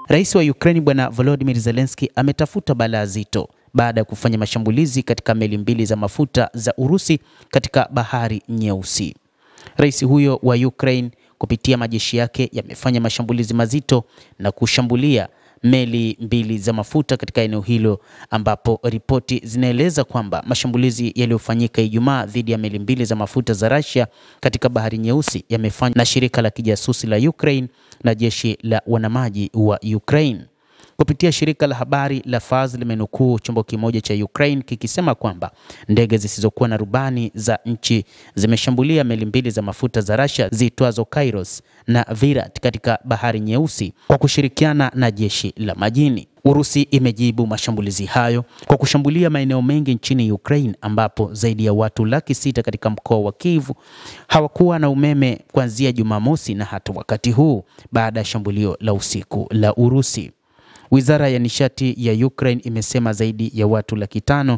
Rais wa Ukraine Bwana Volodymyr Zelensky ametafuta balaa zito baada ya kufanya mashambulizi katika meli mbili za mafuta za Urusi katika Bahari Nyeusi. Rais huyo wa Ukraine kupitia majeshi yake yamefanya mashambulizi mazito na kushambulia meli mbili za mafuta katika eneo hilo, ambapo ripoti zinaeleza kwamba mashambulizi yaliyofanyika Ijumaa dhidi ya meli mbili za mafuta za Russia katika Bahari Nyeusi yamefanywa na shirika la kijasusi la Ukraine na jeshi la wanamaji wa Ukraine. Kupitia shirika la habari la Fars limenukuu chombo kimoja cha Ukraine kikisema kwamba ndege zisizokuwa na rubani za nchi zimeshambulia meli mbili za mafuta za Russia ziitwazo Kairos na Virat katika Bahari Nyeusi kwa kushirikiana na jeshi la majini. Urusi imejibu mashambulizi hayo kwa kushambulia maeneo mengi nchini Ukraine, ambapo zaidi ya watu 600,000 katika mkoa wa Kyiv hawakuwa na umeme kuanzia Jumamosi na hata wakati huu baada ya shambulio la usiku la Urusi. Wizara ya nishati ya Ukraine imesema zaidi ya watu 500,000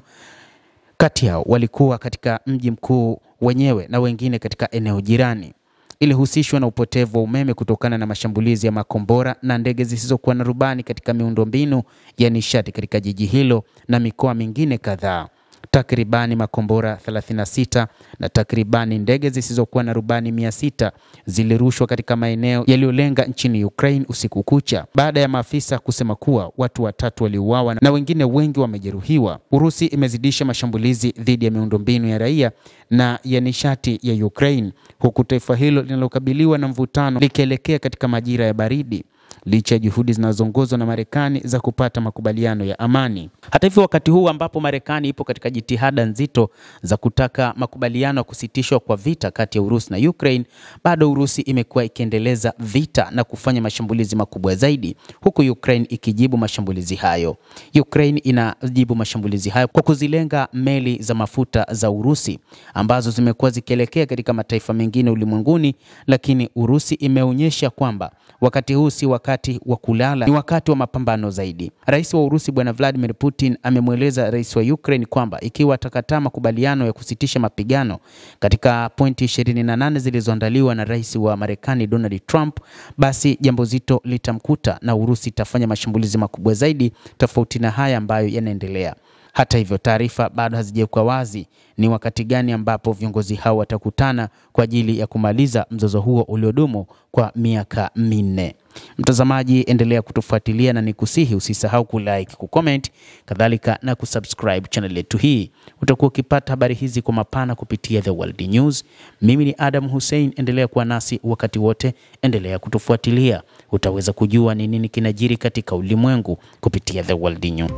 kati yao walikuwa katika mji mkuu wenyewe na wengine katika eneo jirani. Ilihusishwa na upotevu wa umeme kutokana na mashambulizi ya makombora na ndege zisizokuwa na rubani katika miundombinu ya nishati katika jiji hilo na mikoa mingine kadhaa. Takribani makombora 36 na takribani ndege zisizokuwa na rubani 600 zilirushwa katika maeneo yaliyolenga nchini Ukraine usiku kucha, baada ya maafisa kusema kuwa watu 3 waliuawa na wengine wengi wamejeruhiwa. Urusi imezidisha mashambulizi dhidi ya miundombinu ya raia na ya nishati ya Ukraine, huku taifa hilo linalokabiliwa na mvutano likielekea katika majira ya baridi, licha ya juhudi zinazoongozwa na Marekani za kupata makubaliano ya amani. Hata hivyo, wakati huu ambapo Marekani ipo katika jitihada nzito za kutaka makubaliano ya kusitishwa kwa vita kati ya Urusi na Ukraine, bado Urusi imekuwa ikiendeleza vita na kufanya mashambulizi makubwa zaidi, huku Ukraine ikijibu mashambulizi hayo. Ukraine inajibu mashambulizi hayo kwa kuzilenga meli za mafuta za Urusi ambazo zimekuwa zikielekea katika mataifa mengine ulimwenguni, lakini Urusi imeonyesha kwamba wakati huu si wakati wa kulala, ni wakati wa mapambano zaidi. Rais wa Urusi Bwana Vladimir Putin amemweleza rais wa Ukraine kwamba ikiwa atakataa makubaliano ya kusitisha mapigano katika pointi 28 zilizoandaliwa na rais wa Marekani Donald Trump, basi jambo zito litamkuta na Urusi itafanya mashambulizi makubwa zaidi tofauti na haya ambayo yanaendelea. Hata hivyo, taarifa bado hazijawekwa wazi ni wakati gani ambapo viongozi hao watakutana kwa ajili ya kumaliza mzozo huo uliodumu kwa miaka 4. Mtazamaji, endelea kutufuatilia na nikusihi usisahau kulike, kucomment, kadhalika na kusubscribe channel yetu hii. Utakuwa ukipata habari hizi kwa mapana kupitia The World News. Mimi ni Adam Hussein, endelea kuwa nasi wakati wote, endelea kutufuatilia. Utaweza kujua ni nini kinajiri katika ulimwengu kupitia The World News.